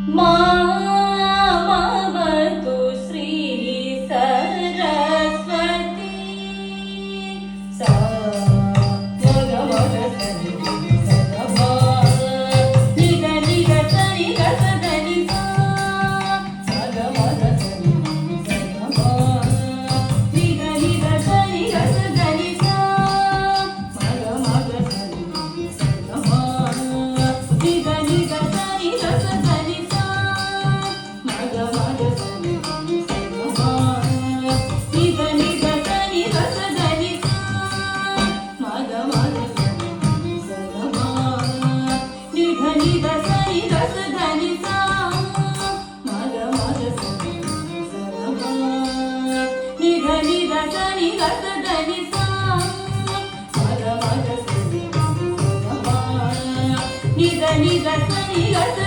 मामवतु श्री सरस्वती सा मग मग सनि सग निग निग सनि गस धनि सा मग मग सनि सग निग निग सनि गस धनि सा मग मग सनि सग निग निग सनि गस धनि सा मग मग सनि सग निग निग सनि गस धनि सा मग मग सनि सग निग निग सनि गस धनि सा मग मग सनि सग निग निग सनि गस धनि सा मग मग सनि सग निग निग सनि गस